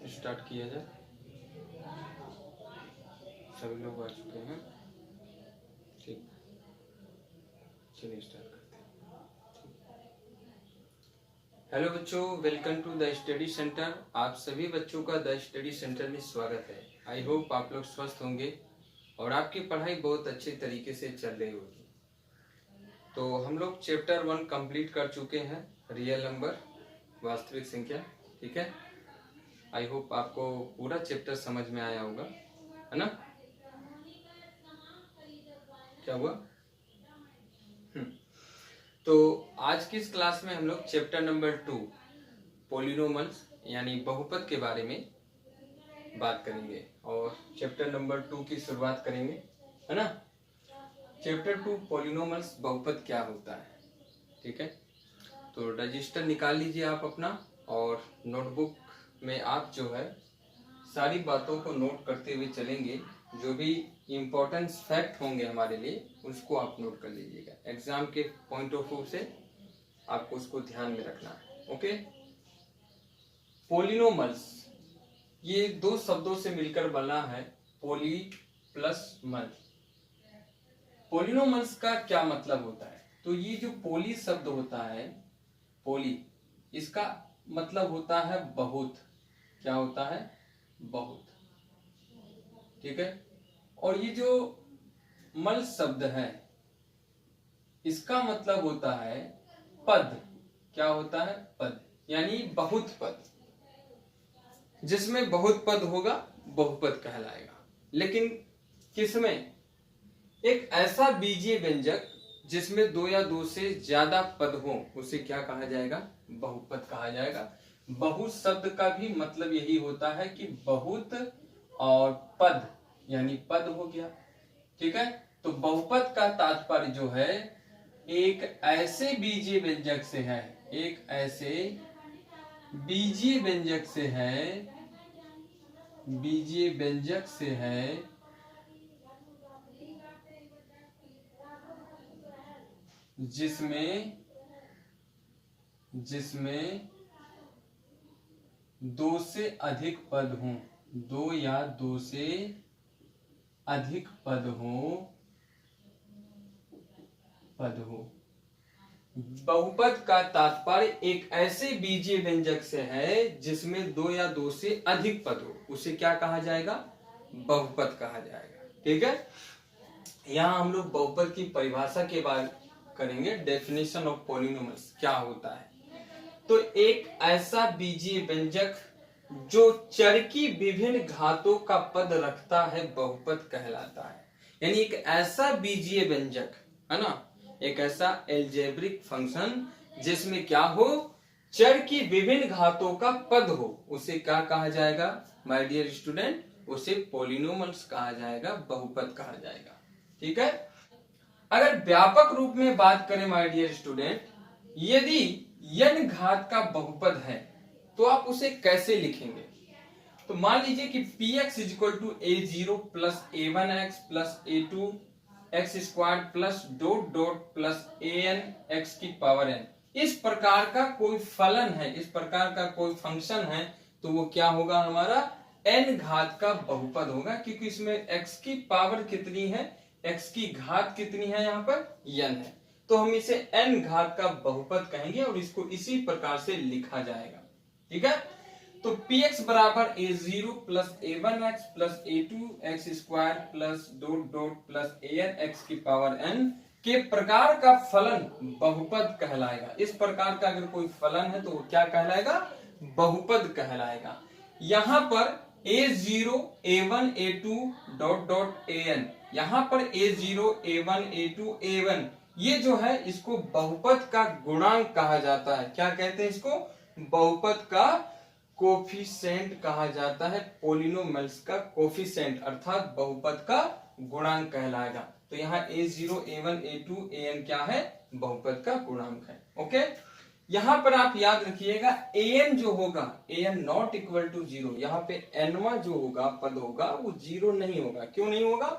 Start किया जाए। सभी लोग आ चुके हैं, ठीक, चलिए स्टार्ट करते हैं। हेलो बच्चों, welcome to the study centre. आप सभी बच्चों का द स्टडी सेंटर में स्वागत है। आई होप आप लोग स्वस्थ होंगे और आपकी पढ़ाई बहुत अच्छे तरीके से चल रही होगी। तो हम लोग चैप्टर 1 कंप्लीट कर चुके हैं, रियल नंबर, वास्तविक संख्या, ठीक है। आई होप आपको पूरा चैप्टर समझ में आया होगा, है ना। क्या हुआ? तो आज की इस क्लास में हम लोग चैप्टर नंबर 2 पॉलिनोमल्स यानी बहुपद के बारे में बात करेंगे और चैप्टर नंबर 2 की शुरुआत करेंगे, है ना। चैप्टर 2 पॉलिनोमल्स, बहुपद क्या होता है, ठीक है। तो रजिस्टर निकाल लीजिए आप अपना, और नोटबुक में आप जो है सारी बातों को नोट करते हुए चलेंगे। जो भी इम्पोर्टेंट फैक्ट होंगे हमारे लिए उसको आप नोट कर लीजिएगा। एग्जाम के पॉइंट ऑफ व्यू से आपको उसको ध्यान में रखना है, ओके। पॉलिनोमल्स ये दो शब्दों से मिलकर बना है, पोली प्लस मल। पॉलिनोमल्स का क्या मतलब होता है? तो ये जो पोली शब्द होता है, पोली, इसका मतलब होता है बहुत। क्या होता है? बहुत, ठीक है। और ये जो मल शब्द है, इसका मतलब होता है पद। क्या होता है? पद, यानी बहुत पद। जिसमें बहुत पद होगा बहुपद कहलाएगा। लेकिन किसमें? एक ऐसा बीजीय व्यंजक जिसमें दो या दो से ज्यादा पद हो, उसे क्या कहा जाएगा? बहुपद कहा जाएगा। बहुत शब्द का भी मतलब यही होता है कि बहुत और पद, यानी पद हो गया, ठीक है। तो बहुपद का तात्पर्य जो है एक ऐसे बीजीय व्यंजक से है, एक ऐसे बीजीय व्यंजक से है, बीजीय व्यंजक से है जिसमें दो से अधिक पद हों, दो या दो से अधिक पद हो। बहुपद का तात्पर्य एक ऐसे बीजीय व्यंजक से है जिसमें दो या दो से अधिक पद हो, उसे क्या कहा जाएगा? बहुपद कहा जाएगा, ठीक है। यहाँ हम लोग बहुपद की परिभाषा के बारे करेंगे, डेफिनेशन ऑफ पॉलिनोमल्स क्या होता है। तो एक ऐसा बीजीय व्यंजक जो चर की विभिन्न घातों का पद रखता है बहुपद कहलाता है। यानी एक ऐसा बीजीय व्यंजक, है ना, एक ऐसा एल्जेब्रिक फंक्शन जिसमें क्या हो? चर की विभिन्न घातों का पद हो, उसे क्या कहा जाएगा माय डियर स्टूडेंट? उसे पॉलिनोमल्स कहा जाएगा, बहुपद कहा जाएगा, ठीक है। अगर व्यापक रूप में बात करें माय डियर स्टूडेंट, यदि n घात का बहुपद है तो आप उसे कैसे लिखेंगे? तो मान लीजिए कि px equal to a0 plus a1x plus a2 x square plus dot dot plus an x की पावर n, इस प्रकार का कोई फलन है, इस प्रकार का कोई फंक्शन है, तो वो क्या होगा? हमारा n घात का बहुपद होगा, क्योंकि इसमें x की पावर कितनी है, x की घात कितनी है, यहाँ पर n है। तो हम इसे n घात का बहुपद कहेंगे और इसको इसी प्रकार से लिखा जाएगा, ठीक है। तो px बराबर a0 plus a1x plus a2 x square plus dot dot plus an x की पावर n के प्रकार का फलन बहुपद कहलाएगा। इस प्रकार का अगर कोई फलन है तो वो क्या कहलाएगा? बहुपद कहलाएगा। यहाँ पर a0 a1 a2 dot dot an, यहाँ पर a0 a1 a2 a1, ये जो है इसको बहुपद का गुणांक कहा जाता है। क्या कहते हैं इसको? बहुपद का कोफिशिएंट कहा जाता है। पॉलिनोमल्स का कोफिशिएंट अर्थात बहुपद का गुणांक कहलाएगा। तो यहाँ a0 a1 a2 an क्या है? बहुपद का गुणांक है, ओके। यहाँ पर आप याद रखिएगा an जो होगा, an नॉट इक्वल टू 0, यहाँ पे nवा जो होगा पद होगा वो 0 नहीं होगा। क्यों नहीं होगा?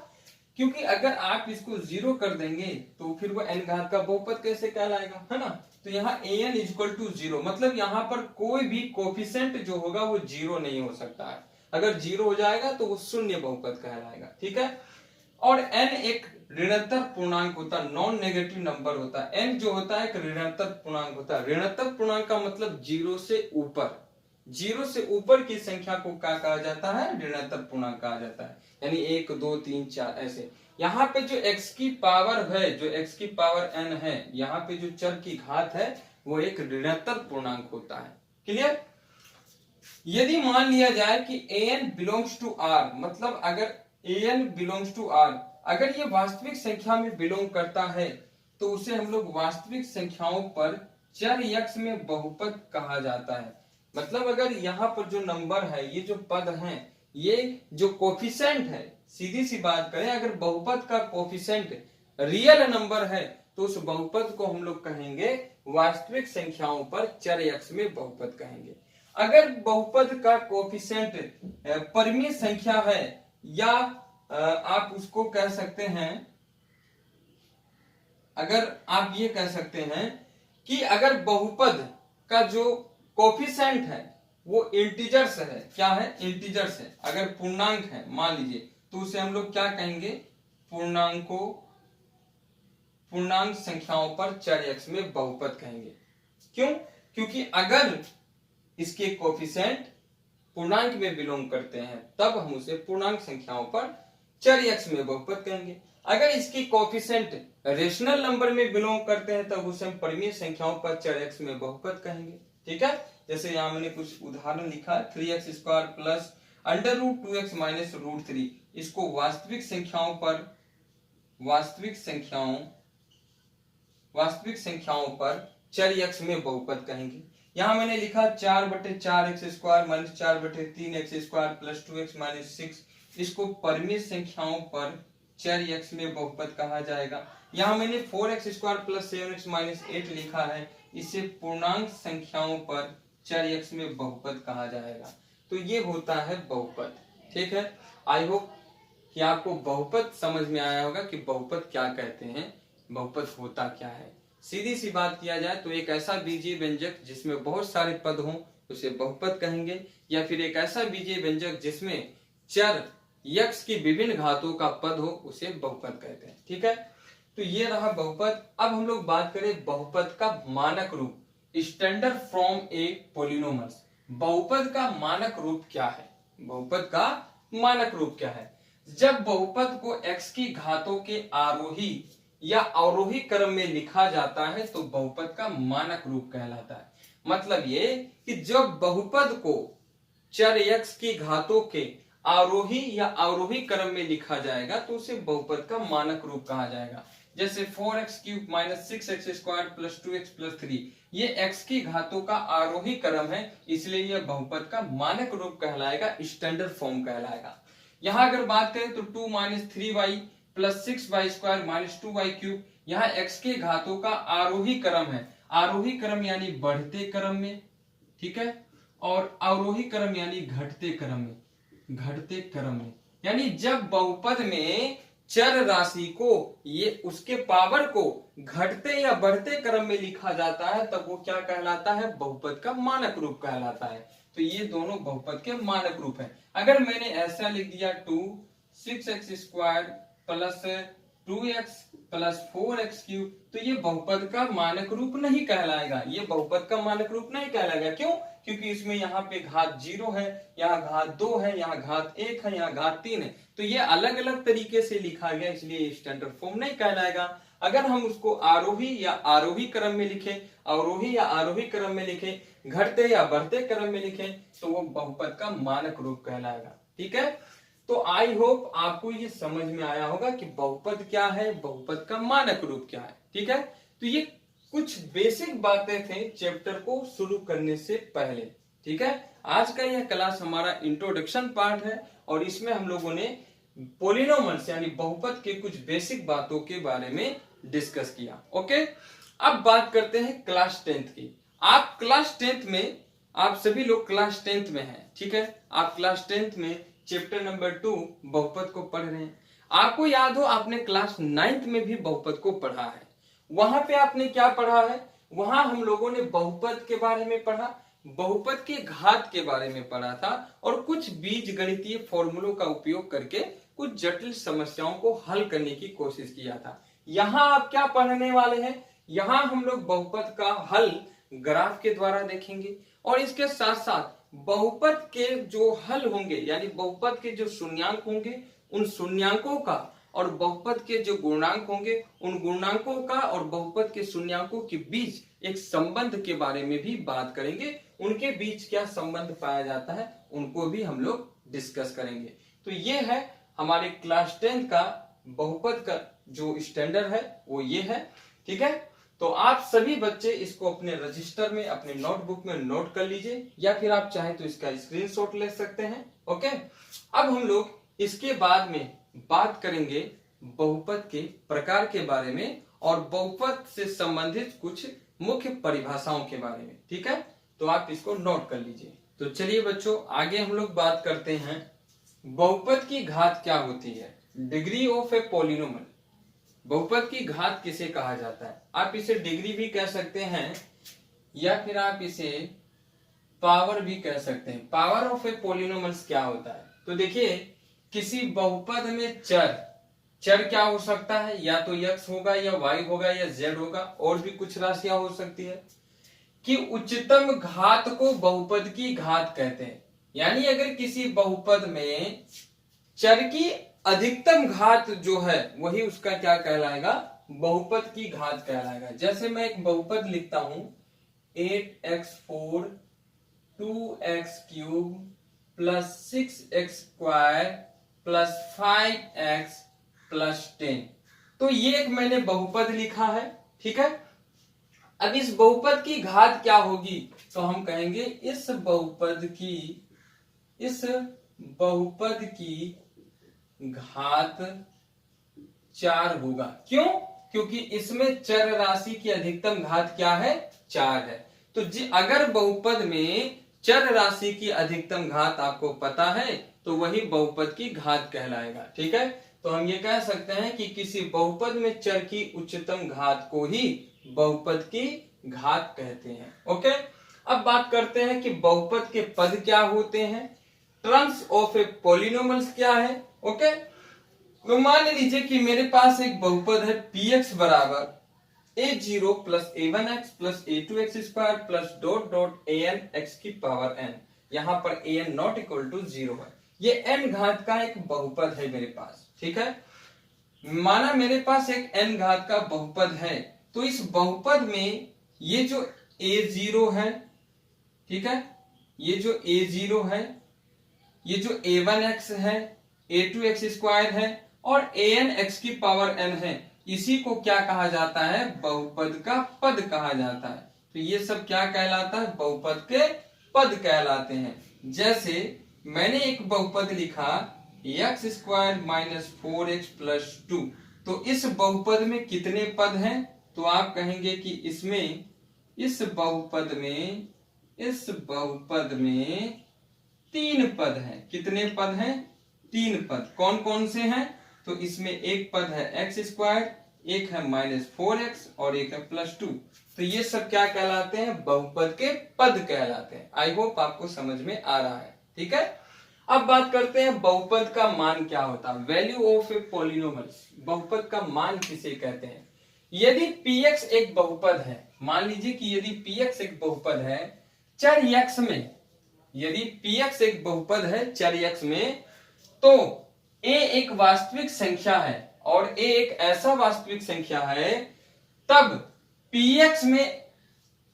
क्योंकि अगर आप इसको 0 कर देंगे तो फिर वो n घात का बहुपद कैसे कहलाएगा, है ना। तो यहाँ an इक्वल टू 0, मतलब यहाँ पर कोई भी कोफिशिएंट जो होगा वो 0 नहीं हो सकता है। अगर 0 हो जाएगा तो वो शून्य बहुपद कहलाएगा, ठीक है। और n एक ऋणात्मक पूर्णांक होता है, नॉन नेगेटिव नंबर होता है। n जो होता है एक ऋणात्मक पूर्णांक होता है। ऋणात्मक पूर्णांक का मतलब 0 से ऊपर, 0 से ऊपर की संख्या को क्या कहा जाता है? ऋणात्मक पूर्णांक कहा जाता है। यानी 1 2 3 4 ऐसे। यहाँ पे जो x की पावर है, जो x की पावर n है, यहाँ पे जो चर की घात है वो एक ऋणात्मक पूर्णांक होता है। क्लियर? यदि मान लिया जाए कि an बिलोंग्स टू r, मतलब अगर an बिलोंग्स टू r, अगर ये वास्तविक संख्या में बिलोंग करता है तो उसे हम लोग वास्तविक संख्याओं पर चर x में बहुपद कहा जाता है। मतलब अगर यहाँ पर जो नंबर है, ये जो पद हैं, ये जो कोफिशिएंट है, सीधी सी बात करें, अगर बहुपद का कोफिशिएंट रियल नंबर है तो उस बहुपद को हम लोग कहेंगे वास्तविक संख्याओं पर चर x में बहुपद कहेंगे। अगर बहुपद का कोफिशिएंट परिमेय संख्या है, या आप उसको कह सकते हैं, अगर आप ये कह सकते हैं कि अगर बहुपद का जो कोफिशिएंट है वो इंटीजर्स है, क्या है? इंटीजर्स है। अगर पूर्णांक है मान लीजिए, तो उसे हम लोग क्या कहेंगे? पूर्णांक संख्याओं पर चर x में बहुपद कहेंगे। क्यों? क्योंकि अगर इसके कोफिशिएंट पूर्णांक में बिलोंग करते हैं तब हम उसे पूर्णांक संख्याओं पर चर x में बहुपद कहेंगे। अगर इसकी कोफिशिएंट रेशनल नंबर में बिलोंग करते हैं तब उसे हम परिमेय संख्याओं पर चर x में बहुपद कहेंगे, ठीक है। जैसे यहाँ मैंने कुछ उदाहरण लिखा है, 3x square plus under root 2x minus root 3, इसको वास्तविक संख्याओं पर चर x में बहुपद कहेंगे। यहाँ मैंने लिखा 4/4x square minus 4/3x square plus 2x minus 6, इसको परिमेय संख्याओं पर चर x में बहुपद कहा जाएगा। यहाँ मैंने 4x square plus 7x minus 8 लिखा है, इसे पूर्णांक संख्याओं पर चर x में बहुपद कहा जाएगा। तो ये होता है बहुपद, ठीक है। आई होप कि आपको बहुपद समझ में आया होगा कि बहुपद क्या कहते हैं, बहुपद होता क्या है। सीधी सी बात किया जाए तो एक ऐसा बीजीय व्यंजक जिसमें बहुत सारे पद हों उसे बहुपद कहेंगे, या फिर एक ऐसा बीजीय व्यंजक जिसमें चर x की विभिन्न घातों का पद हो उसे बहुपद कहते हैं, ठीक है। तो ये रहा बहुपद। अब हम लोग बात करें बहुपद का मानक रूप, स्टैंडर्ड फॉर्म ए पॉलिनोमस। बहुपद का मानक रूप क्या है? बहुपद का मानक रूप क्या है? जब बहुपद को x की घातों के आरोही या अवरोही क्रम में लिखा जाता है तो बहुपद का मानक रूप कहलाता है। मतलब ये कि जब बहुपद को चर x की घातों के आरोही या अवरोही क्रम में लिखा जाएगा तो उसे बहुपद का मानक रूप कहा जाएगा। जैसे 4x cube minus 6x square plus 2x plus 3, ये x की घातों का आरोही क्रम है, इसलिए यह बहुपद का मानक रूप कहलाएगा, स्टैंडर्ड फॉर्म कहलाएगा। यहाँ अगर बात करें तो 2 minus 3y plus 6y square minus 2y cube, यहाँ x के घातों का आरोही क्रम है। आरोही क्रम यानी बढ़ते क्रम में, ठीक है, और अवरोही क्रम यानी घटते क्रम में, यानी जब बहुपद में चर राशि को ये उसके पावर को घटते या बढ़ते क्रम में लिखा जाता है तब वो क्या कहलाता है? बहुपद का मानक रूप कहलाता है। तो ये दोनों बहुपद के मानक रूप हैं। अगर मैंने ऐसा लिख दिया 2 6x square plus 2x plus 4x cube, तो ये बहुपद का मानक रूप नहीं कहलाएगा। ये बहुपद का मानक रूप नहीं कहलाएगा। क्यों? क्योंकि इसमें यहाँ पे घात 0 है, यहाँ घात 2 है, यहाँ घात 1 है, यहाँ घात 3 है, तो ये अलग अलग तरीके से लिखा गया, इसलिए स्टैंडर्ड फॉर्म नहीं कहलाएगा। अगर हम उसको आरोही या आरोही क्रम में लिखे, अवरोही या आरोही क्रम में लिखे, घटते या बढ़ते क्रम में लिखे, तो वो बहुपद का मानक रूप कहलाएगा, ठीक है। तो आई होप आपको ये समझ में आया होगा कि बहुपद क्या है, बहुपद का मानक रूप क्या है, ठीक है। तो ये कुछ बेसिक बातें थे चैप्टर को शुरू करने से पहले, ठीक है। आज का यह क्लास हमारा इंट्रोडक्शन पार्ट है और इसमें हम लोगों ने पॉलिनोमल्स यानी बहुपद के कुछ बेसिक बातों के बारे में डिस्कस किया। ओके, अब बात करते हैं क्लास 10th की। आप क्लास 10th में, आप सभी लोग क्लास 10th में हैं, ठीक है। आप क्लास 10th में चैप्टर नंबर 2 बहुपद को पढ़ रहे हैं। आपको याद हो आपने क्लास 9th में भी बहुपद को पढ़ा है। वहां पे आपने क्या पढ़ा है? वहां हम लोगों ने बहुपद के बारे में पढ़ा, बहुपद के घात के बारे में पढ़ा था और कुछ बीज गणितीय फॉर्मूलों का उपयोग करके कुछ जटिल समस्याओं को हल करने की कोशिश किया था। यहाँ आप क्या पढ़ने वाले हैं, यहाँ हम लोग बहुपद का हल ग्राफ के द्वारा देखेंगे और इसके साथ साथ बहुपद के जो हल होंगे यानी बहुपद के जो शून्यांक होंगे उन शून्यांकों का और बहुपद के जो गुणांक होंगे उन गुणांकों का और बहुपद के शून्यांकों के बीच एक संबंध के बारे में भी बात करेंगे। उनके बीच क्या संबंध पाया जाता है उनको भी हम लोग डिस्कस करेंगे। तो ये है हमारे क्लास 10 का बहुपद का जो स्टैंडर्ड है वो ये है। ठीक है, तो आप सभी बच्चे इसको अपने रजिस्टर में अपने नोटबुक में नोट कर लीजिए या फिर आप चाहे तो इसका स्क्रीनशॉट ले सकते हैं। ओके, अब हम लोग इसके बाद में बात करेंगे बहुपद के प्रकार के बारे में और बहुपद से संबंधित कुछ मुख्य परिभाषाओं के बारे में। ठीक है, तो आप इसको नोट कर लीजिए। तो चलिए बच्चों, आगे हम लोग बात करते हैं बहुपद की घात क्या होती है। डिग्री ऑफ ए पॉलिनोमियल, बहुपद की घात किसे कहा जाता है? आप इसे डिग्री भी कह सकते हैं या फिर आप इसे पावर भी कह सकते हैं। पावर ऑफ ए पॉलिनोमियल्स क्या होता है? तो देखिए, किसी बहुपद में चर क्या हो सकता है, या तो x होगा या y होगा या z होगा, और भी कुछ राशियां हो सकती है, कि उच्चतम घात को बहुपद की घात कहते हैं। यानी अगर किसी बहुपद में चर की अधिकतम घात जो है वही उसका क्या कहलाएगा? बहुपद की घात कहलाएगा। जैसे मैं एक बहुपद लिखता हूं 8x4 2x³ plus 6x² plus 5x plus 10, तो ये एक मैंने बहुपद लिखा है। ठीक है, अब इस बहुपद की घात क्या होगी? तो हम कहेंगे इस बहुपद की घात 4 होगा। क्यों? क्योंकि इसमें चर राशि की अधिकतम घात क्या है? 4 है। तो अगर बहुपद में चर राशि की अधिकतम घात आपको पता है तो वही बहुपद की घात कहलाएगा। ठीक है, तो हम ये कह सकते हैं कि किसी बहुपद में चर की उच्चतम घात को ही बहुपद की घात कहते हैं। ओके, अब बात करते हैं कि बहुपद के पद क्या होते हैं, टर्म्स ऑफ ए पॉलिनोमियल्स क्या है। ओके, तो मान लीजिए कि मेरे पास एक बहुपद है px बराबर a0 plus a1x plus a2x² plus dot dot an x की पावर n। यहाँ पर an नॉट इक्वल टू 0 है। ये n घात का एक बहुपद है मेरे पास। ठीक है, माना मेरे पास एक n घात का बहुपद है, तो इस बहुपद में ये जो a0 है, ठीक है, ये जो a0 है, ये जो a1x है, a2x² है और an x की पावर n है, इसी को क्या कहा जाता है? बहुपद का पद कहा जाता है। तो ये सब क्या कहलाता है? बहुपद के पद कहलाते हैं। जैसे मैंने एक बहुपद लिखा x² माइनस 4x प्लस 2, तो इस बहुपद में कितने पद हैं? तो आप कहेंगे कि इसमें इस बहुपद में 3 पद हैं। कितने पद हैं? 3 पद। कौन कौन से हैं? तो इसमें एक पद है x², एक है माइनस 4x और एक है प्लस 2। तो ये सब क्या कहलाते हैं? बहुपद के पद कहलाते हैं। आई होप आपको समझ में आ रहा है। ठीक है, अब बात करते हैं बहुपद का मान क्या होता है। वैल्यू ऑफ ए पॉलिनोमियल्स, बहुपद का मान किसे कहते हैं? यदि px एक बहुपद है, मान लीजिए कि यदि px एक बहुपद है चर x में, यदि px एक बहुपद है चर x में, तो a एक वास्तविक संख्या है और a एक ऐसा वास्तविक संख्या है, तब px में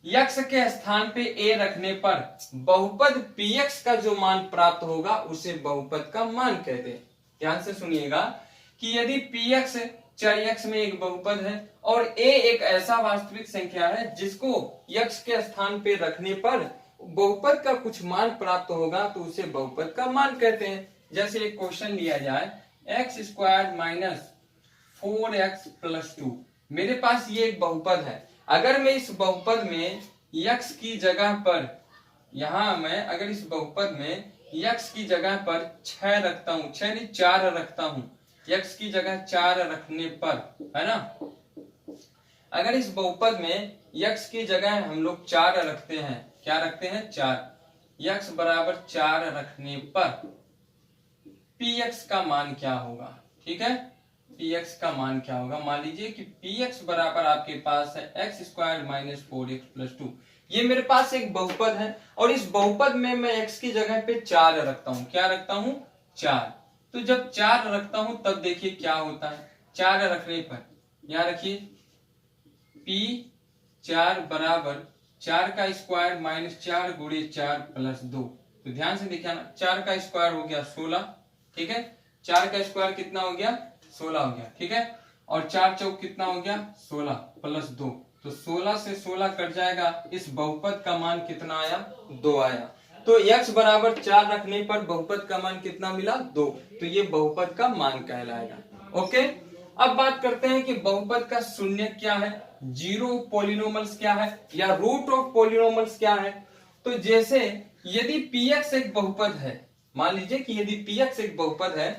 x के स्थान पे a रखने पर बहुपद px का जो मान प्राप्त होगा उसे बहुपद का मान कहते हैं। ध्यान से सुनिएगा कि यदि px चर x में एक बहुपद है और a एक ऐसा वास्तविक संख्या है जिसको x के स्थान पे रखने पर बहुपद का कुछ मान प्राप्त होगा तो उसे बहुपद का मान कहते हैं। जैसे एक क्वेश्चन लिया जाए x² माइनस 4x प्लस 2, मेरे पास ये एक बहुपद है। अगर मैं इस बहुपद में x की जगह पर, यहां मैं अगर इस बहुपद में x की जगह पर 6 रखता हूं, 6 नहीं 4 रखता हूं, x की जगह 4 रखने पर, है ना, अगर इस बहुपद में x की जगह हम लोग 4 रखते हैं। क्या रखते हैं? 4। x बराबर 4 रखने पर px का मान क्या होगा? ठीक है, px का मान क्या होगा? मान लीजिए कि px बराबर आपके पास है x square minus 4x plus 2। ये मेरे पास एक बहुपद है और इस बहुपद में मैं x की जगह पे 4 रखता हूं। क्या रखता हूं? 4। तो जब 4 रखता हूं तब देखिए क्या होता है। 4 रखने पर यहां रखिए p4 बराबर 4 का स्क्वायर माइनस 4 गुणे 4 प्लस 2। तो ध्यान से देखिए ना, 4 का स्क्वायर हो गया 16। ठीक है, 4 का स्क्वायर कितना हो गया? 16 हो गया। ठीक है, और 4 चौक कितना हो गया? 16 प्लस 2। तो 16 से 16 कट जाएगा। इस बहुपद का मान कितना आया? 2 आया। तो x बराबर 4 रखने पर बहुपद का मान कितना मिला? 2। तो ये बहुपद का मान कहलाएगा। ओके, अब बात करते हैं कि बहुपद का शून्य क्या है, जीरो पॉलिनोमल्स क्या है, या रूट ऑफ पॉलिनोमल्स क्या है। तो जैसे यदि px एक बहुपद है, मान लीजिए कि यदि px एक बहुपद है,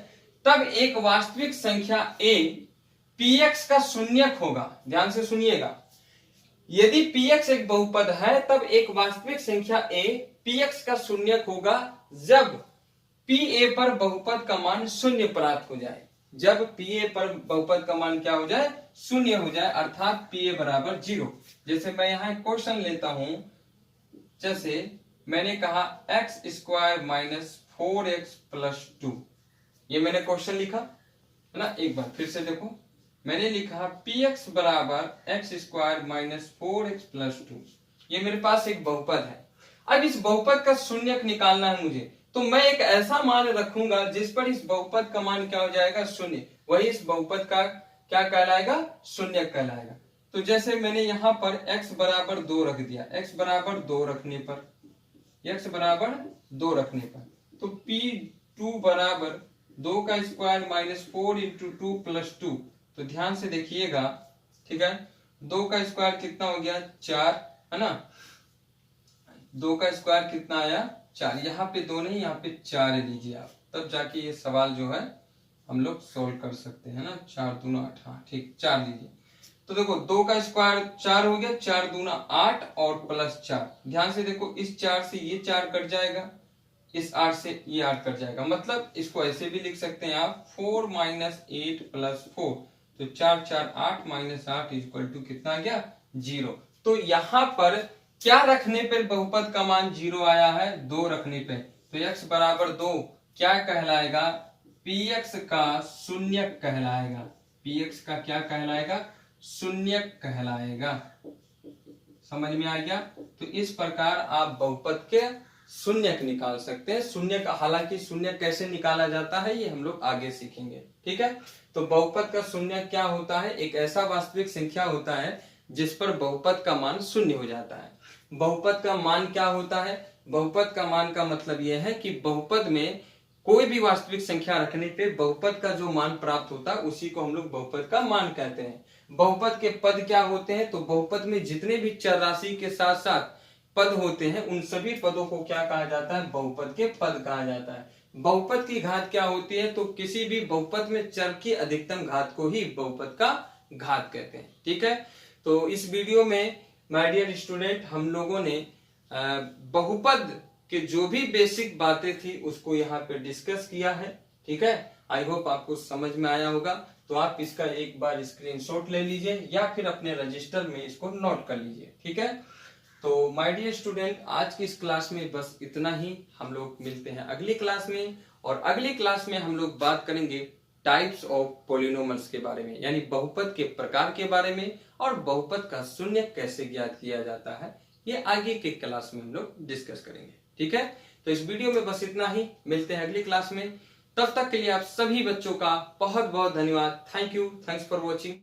तब एक वास्तविक संख्या a px का शून्यक होगा। ध्यान से सुनिएगा, यदि px एक बहुपद है तब एक वास्तविक संख्या a px का शून्यक होगा जब pa पर बहुपद का मान शून्य प्राप्त हो जाए। जब pa पर बहुपद का मान क्या हो जाए? शून्य हो जाए, अर्थात pa बराबर 0। जैसे मैं यहाँ क्वेश्चन लेता हूं, जैसे मैंने कहा x square minus 4x plus 2। ये मैंने क्वेश्चन लिखा है ना। एक बार फिर से देखो, मैंने लिखा px बराबर x square minus 4x plus 2। ये मेरे पास एक बहुपद है। अब इस बहुपद का शून्यक निकालना है मुझे, तो मैं एक ऐसा मान रखूंगा जिस पर इस बहुपद का मान क्या हो जाएगा? शून्य। वही इस बहुपद का क्या कहलाएगा? शून्यक कहलाएगा। तो जैसे मैंने यहाँ पर x बराबर 2 रख दिया। x बराबर 2 रखने पर, x बराबर 2 रखने पर, तो p2 बराबर 2 का स्क्वायर माइनस 4 इंटू 2 प्लस 2। तो ध्यान से देखिएगा, ठीक है, 2 का स्क्वायर कितना हो गया? 4, है ना। 2 का स्क्वायर कितना आया? 4। यहाँ पे 2 नहीं, यहाँ पे 4 लीजिए आप, तब जाके ये सवाल जो है हम लोग सोल्व कर सकते हैं ना। 4 दूना 8, हाँ ठीक, 4 लीजिए। तो देखो 2 का स्क्वायर 4 हो गया, 4 दूना 8 और प्लस 4। ध्यान से देखो, इस 4 से ये 4 कट जाएगा, इस 8 से ये 8 कट जाएगा। मतलब इसको ऐसे भी लिख सकते हैं आप 4 माइनस 8 प्लस 4। तो 4 4 8 माइनस 8 इक्वल टू कितना आ गया? 0। तो यहाँ पर क्या रखने पर बहुपद का मान 0 आया है? 2 रखने पे। तो x बराबर 2 क्या कहलाएगा? px का शून्यक कहलाएगा। px का क्या कहलाएगा? शून्यक कहलाएगा। समझ में आ गया? तो इस प्रकार आप बहुपद के शून्यक निकाल सकते हैं। शून्यक, हालांकि शून्यक कैसे निकाला जाता है ये हम लोग आगे सीखेंगे। ठीक है, तो बहुपद का शून्यक क्या होता है? एक ऐसा वास्तविक संख्या होता है जिस पर बहुपद का मान शून्य हो जाता है। बहुपद का मान क्या होता है? बहुपद का मान का मतलब यह है कि बहुपद में कोई भी वास्तविक संख्या रखने पे बहुपद का जो मान प्राप्त होता है उसी को हम लोग बहुपद का मान कहते हैं। बहुपद के पद क्या होते हैं? तो बहुपद में जितने भी चर राशि के साथ साथ पद होते हैं उन सभी पदों को क्या कहा जाता है? बहुपद के पद कहा जाता है। बहुपद की घात क्या होती है? तो किसी भी बहुपद में चर की अधिकतम घात को ही बहुपद का घात कहते हैं। ठीक है, तो इस वीडियो में माय डियर स्टूडेंट हम लोगों ने बहुपद के जो भी बेसिक बातें थी उसको यहाँ पे डिस्कस किया है। ठीक है, आई होप आपको समझ में आया होगा। तो आप इसका एक बार स्क्रीनशॉट ले लीजिए या फिर अपने रजिस्टर में इसको नोट कर लीजिए। ठीक है, तो माय डियर स्टूडेंट आज की इस क्लास में बस इतना ही। हम लोग मिलते हैं अगली क्लास में, और अगली क्लास में हम लोग बात करेंगे टाइप्स ऑफ पॉलिनोमल्स के बारे में, यानी बहुपद के प्रकार के बारे में, और बहुपद का शून्य कैसे ज्ञात किया जाता है ये आगे के क्लास में हम लोग डिस्कस करेंगे। ठीक है, तो इस वीडियो में बस इतना ही। मिलते हैं अगली क्लास में। तब तक के लिए आप सभी बच्चों का बहुत बहुत धन्यवाद। Thank you, thanks for watching.